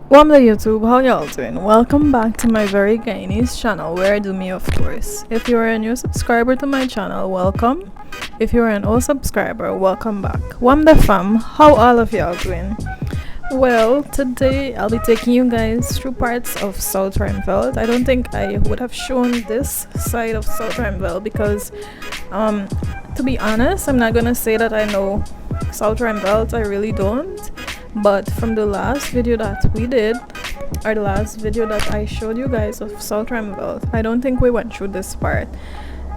Welcome to YouTube, how y'all doing? Welcome back to my very Guyanese channel where I do me, of course. If you're a new subscriber to my channel, welcome. If you're an old subscriber, welcome back. Wamda fam, how all of y'all doing? Well, today I'll be taking you guys through parts of South Rimfield. I don't think I would have shown this side of South Rimfield because to be honest, I'm not gonna say that I know South Rimfield, I really don't. But from the last video that we did, or the last video that I showed you guys of South Rimfield, I don't think we went through this part.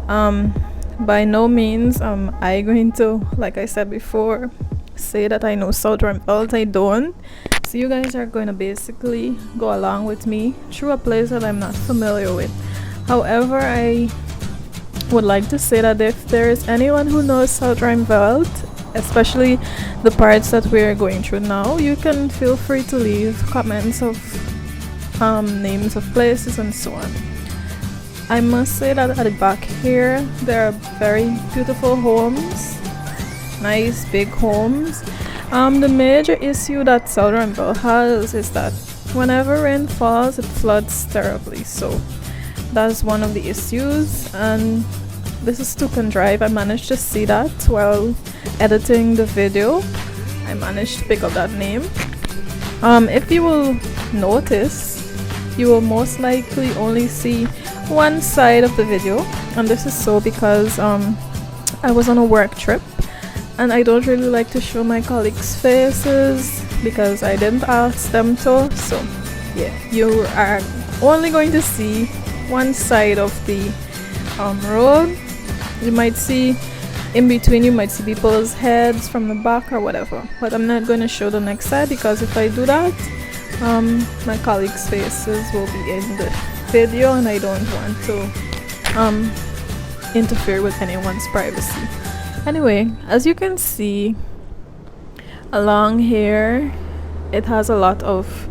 By no means am I going to, like I said before, say that I know South Rimfield. I don't. So you guys are going to basically go along with me through a place that I'm not familiar with. However, I would like to say that if there is anyone who knows South Rimfield, especially the parts that we're going through now, you can feel free to leave comments of names of places and so on. I must say that at the back here there are very beautiful homes, nice big homes. The major issue that South Rimfield has is that whenever rain falls it floods terribly, so that's one of the issues. And this is Tuckville Drive. I managed to see that while editing the video. I managed to pick up that name. If you will notice, you will most likely only see one side of the video, and this is so because I was on a work trip and I don't really like to show my colleagues' faces because I didn't ask them to. So yeah, you are only going to see one side of the road. You might see in between, you might see people's heads from the back or whatever, but I'm not going to show the next side because if I do that, my colleagues' faces will be in the video and I don't want to interfere with anyone's privacy. Anyway, as you can see along here, it has a lot of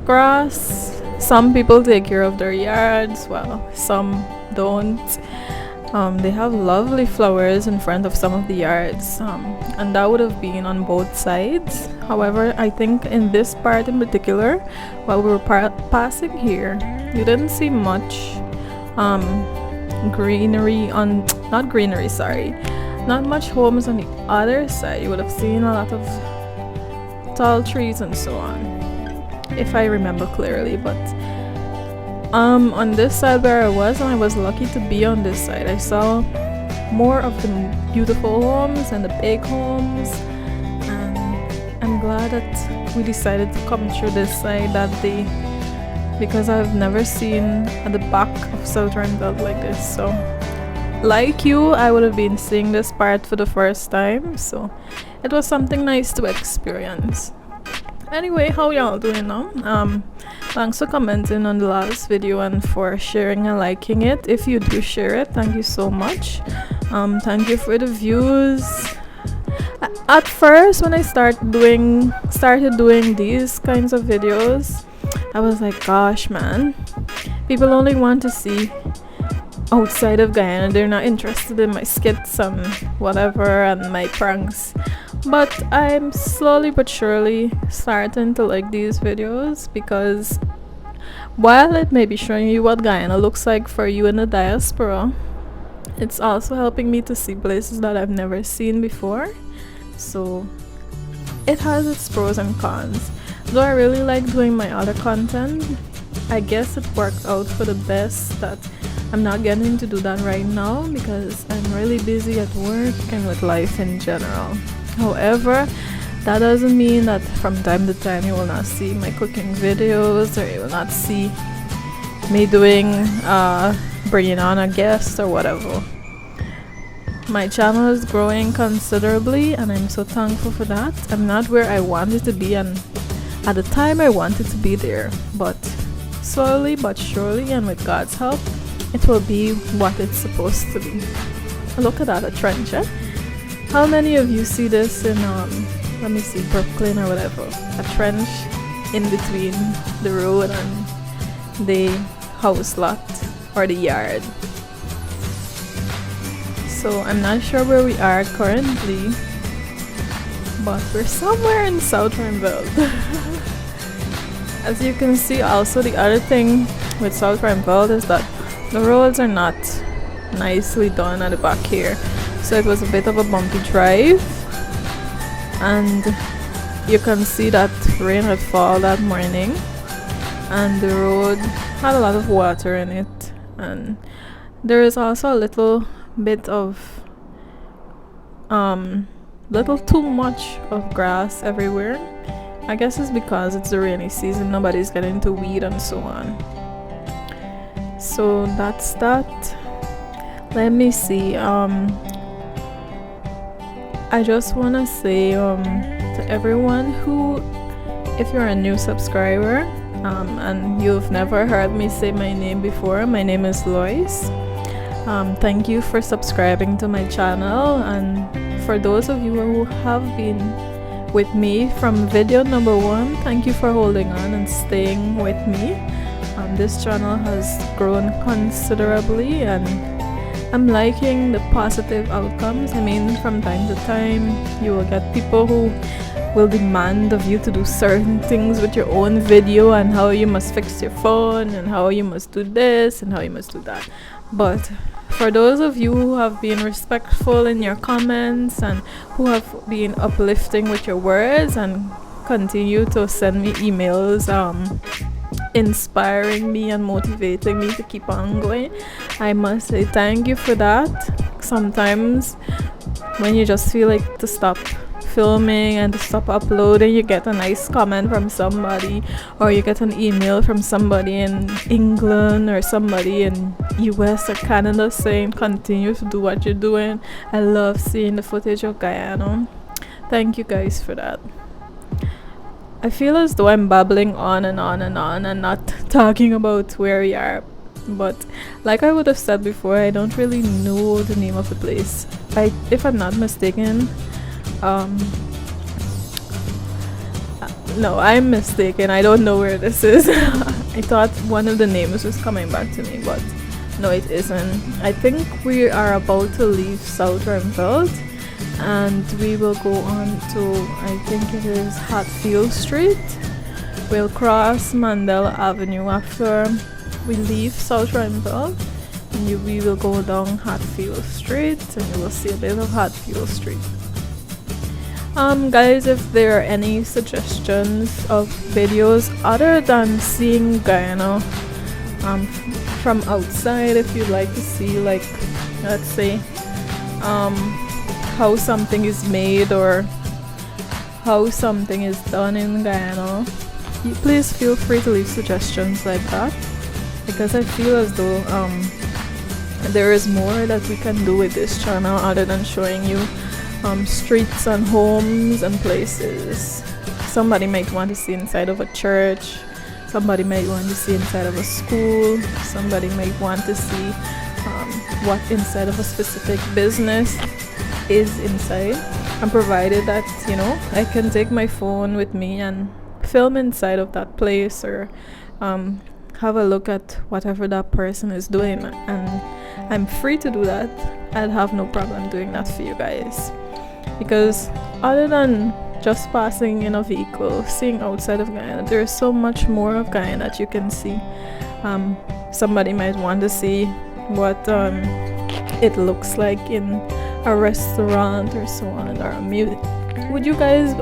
grass. Some people take care of their yards, well, some don't. They have lovely flowers in front of some of the yards, and that would have been on both sides. However, I think in this part in particular, while we were passing here, you didn't see much greenery on, not greenery, sorry, not much homes on the other side. You would have seen a lot of tall trees and so on, if I remember clearly. But on this side where I was lucky to be on this side, I saw more of the beautiful homes and the big homes, and I'm glad that we decided to come through this side that day because I've never seen at the back of South Rimfield like this. So like you, I would have been seeing this part for the first time, so it was something nice to experience. Anyway, how y'all doing now? Thanks for commenting on the last video and for sharing and liking it. If you do share it, thank you so much. Thank you for the views. At first, when I started doing these kinds of videos, I was like, gosh man, people only want to see outside of Guyana. They're not interested in my skits and whatever and my pranks. But I'm slowly but surely starting to like these videos because while it may be showing you what Guyana looks like for you in the diaspora, it's also helping me to see places that I've never seen before. So it has its pros and cons. Though I really like doing my other content, I guess it worked out for the best that I'm not getting to do that right now because I'm really busy at work and with life in general. However, that doesn't mean that from time to time you will not see my cooking videos or you will not see me bringing on a guest or whatever. My channel is growing considerably and I'm so thankful for that. I'm not where I wanted to be, and at the time I wanted to be there, but slowly but surely and with God's help, it will be what it's supposed to be. Look at that, a trench, eh? How many of you see this in let me see, Brooklyn or whatever, a trench in between the road and the house lot or the yard? So I'm not sure where we are currently, but we're somewhere in South Ruimveldt. As you can see, also the other thing with South Rimfield is that the roads are not nicely done at the back here, so it was a bit of a bumpy drive, and you can see that rain had fallen that morning and the road had a lot of water in it, and there is also a little bit of little too much of grass everywhere. I guess it's because it's the rainy season, nobody's getting into weed and so on. So that's that. Let me see. I just want to say to everyone who, if you're a new subscriber and you've never heard me say my name before, my name is Lois. Thank you for subscribing to my channel, and for those of you who have been with me from video number 1, thank you for holding on and staying with me. This channel has grown considerably, and I'm liking the positive outcomes. I mean, from time to time you will get people who will demand of you to do certain things with your own video, and how you must fix your phone, and how you must do this and how you must do that. But for those of you who have been respectful in your comments and who have been uplifting with your words and continue to send me emails inspiring me and motivating me to keep on going, I must say thank you for that. Sometimes when you just feel like to stop filming and to stop uploading, you get a nice comment from somebody, or you get an email from somebody in England or somebody in US or Canada saying continue to do what you're doing. I love seeing the footage of Guyana. Thank you guys for that. I feel as though I'm babbling on and on and on and not talking about where we are, but like I would have said before, I don't really know the name of the place. If I'm not mistaken, no, I'm mistaken, I don't know where this is. I thought one of the names was coming back to me, but no, it isn't. I think we are about to leave South Rimfield, and we will go on to, I think it is Hatfield Street. We'll cross Mandela Avenue after we leave South Rimfield, and we will go down Hatfield Street, and you will see a bit of Hatfield Street. Guys, if there are any suggestions of videos other than seeing Guyana from outside, if you'd like to see, like, let's say how something is made or how something is done in Guyana, please feel free to leave suggestions like that, because I feel as though there is more that we can do with this channel other than showing you streets and homes and places. Somebody might want to see inside of a church, somebody might want to see inside of a school, somebody might want to see what inside of a specific business is inside, and provided that, you know, I can take my phone with me and film inside of that place, or have a look at whatever that person is doing, and I'm free to do that. I'd have no problem doing that for you guys, because other than just passing in a vehicle, seeing outside of Guyana, there is so much more of Guyana that you can see. Somebody might want to see what it looks like in a restaurant or so on, or a museum. Would you guys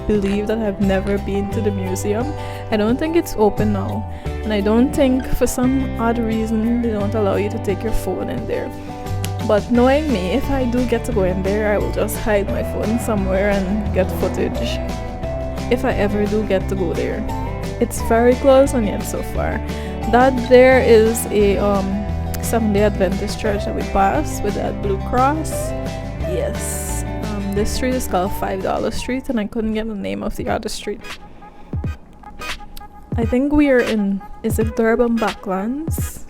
believe that I've never been to the museum? I don't think it's open now, and I don't think, for some odd reason, they don't allow you to take your phone in there. But knowing me, if I do get to go in there, I will just hide my phone somewhere and get footage, if I ever do get to go there. It's very close, and yet so far. That there is a Seventh-day Adventist church that we pass with that blue cross. Yes, this street is called $5 Street, and I couldn't get the name of the other street. I think we are in, is it Durban Backlands?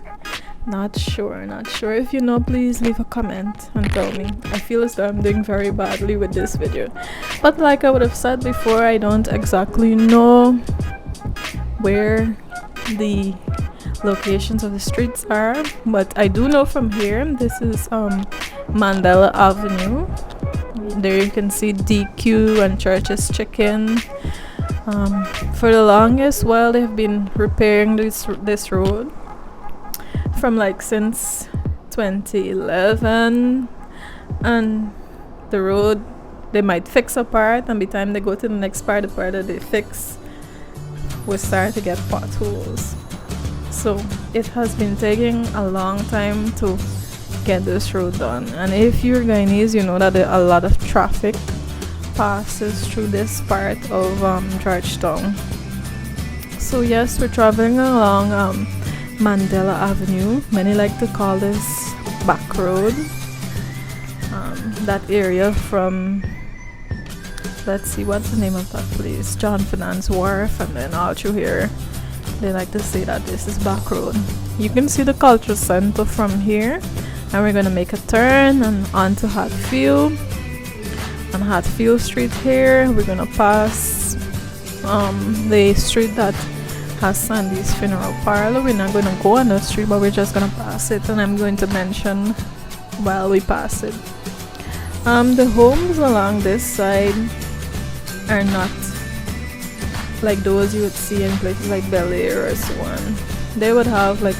Not sure. If you know, please leave a comment and tell me. I feel as though I'm doing very badly with this video, but like I would have said before, I don't exactly know where the locations of the streets are, but I do know from here, this is Mandela Avenue. There you can see DQ and Church's Chicken. For the longest while, they've been repairing this road from like since 2011, and the road, they might fix a part, and by the time they go to the next part, the part that they fix will start to get potholes. So it has been taking a long time to get this road done, and if you're Guyanese, you know that a lot of traffic passes through this part of Georgetown. So yes, we're traveling along Mandela Avenue. Many like to call this back road. That area from, let's see, what's the name of that place? John Finance Wharf, and then all through here they like to say that this is back road. You can see the cultural center from here, and we're gonna make a turn and onto Hatfield. On Hatfield Street here, we're gonna pass the street that has Sandy's funeral parlor. We're not gonna go on the street, but we're just gonna pass it, and I'm going to mention while we pass it. The homes along this side are not like those you would see in places like Bel Air or so on. They would have like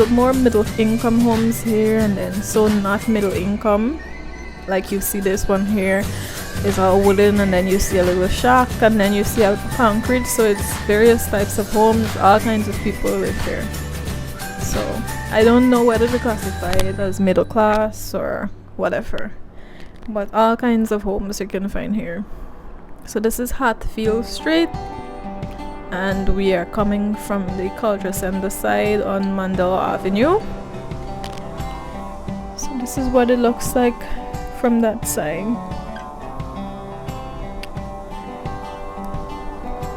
more middle income homes here, and then so not middle income. Like you see this one here is all wooden, and then you see a little shack, and then you see a concrete. So it's various types of homes, all kinds of people live here. So I don't know whether to classify it as middle class or whatever, but all kinds of homes you can find here. So this is Hatfield Street, and we are coming from the culture center side on Mandela Avenue. So this is what it looks like from that side.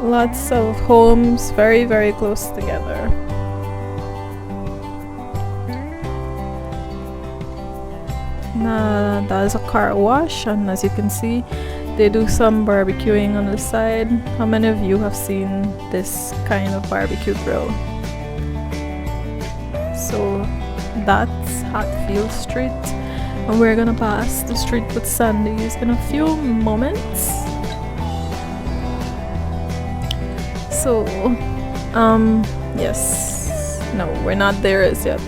Lots of homes very, very close together. Now that's a car wash, and as you can see, they do some barbecuing on the side. How many of you have seen this kind of barbecue grill? So that's Hatfield Street, and we're gonna pass the street with Sandy's in a few moments. So yes, no, we're not there as yet.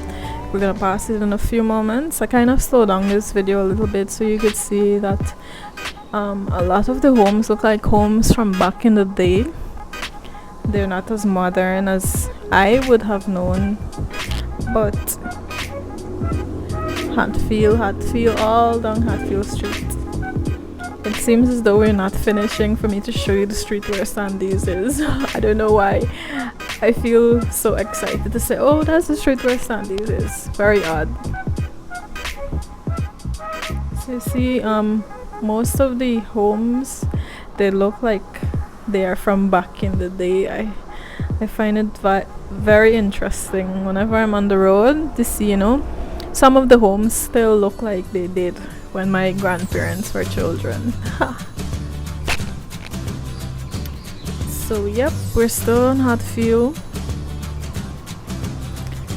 We're gonna pass it in a few moments. I kind of slowed down this video a little bit so you could see that a lot of the homes look like homes from back in the day. They're not as modern as I would have known, but Hatfield, all down Hatfield Street. It seems as though we're not finishing for me to show you the street where Sandy's is. I don't know why. I feel so excited to say, oh, that's the street where Sandy's is. Very odd. So you see, most of the homes, they look like they are from back in the day. I find it very interesting whenever I'm on the road to see, some of the homes still look like they did when my grandparents were children. So yep, we're still in Hatfield.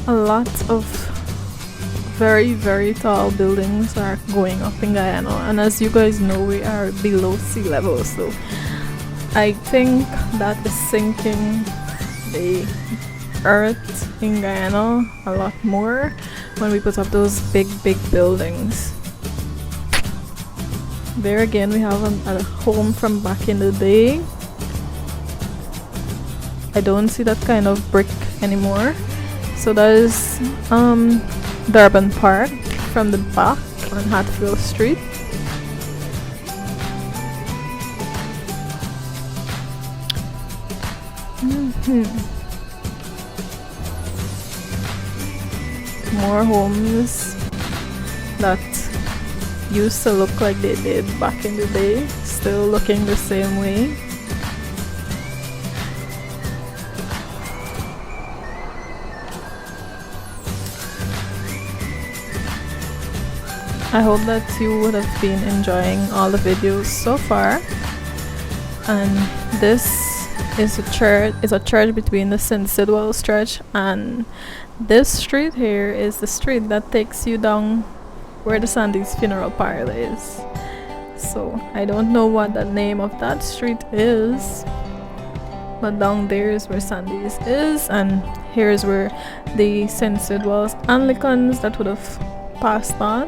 A lot of very, very tall buildings are going up in Guyana, and as you guys know, we are below sea level, so I think that is sinking the earth in Guyana a lot more when we put up those big buildings. There again, we have a home from back in the day. I don't see that kind of brick anymore. So that is Durban Park from the back on Hatfield Street. More homes that used to look like they did back in the day, still looking the same way. I hope that you would have been enjoying all the videos so far. And this is a church between the St. Sidwell's Church, and this street here is the street that takes you down where the Sandy's funeral parlor is. So I don't know what the name of that street is, but down there is where Sandy's is, and here's where the St. Sidwell's Anglicans that would have passed on,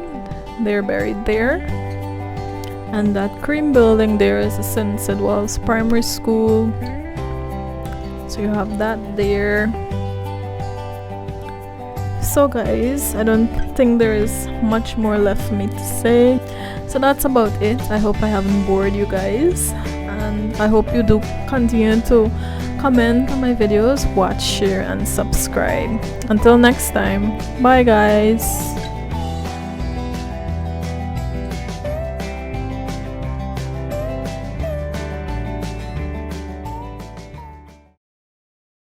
they're buried there. And that cream building there is the St. Sidwell's Primary School, so you have that there. So guys, I don't think there is much more left for me to say, so that's about it. I hope I haven't bored you guys, and I hope you do continue to comment on my videos, watch, share and subscribe. Until next time, bye guys.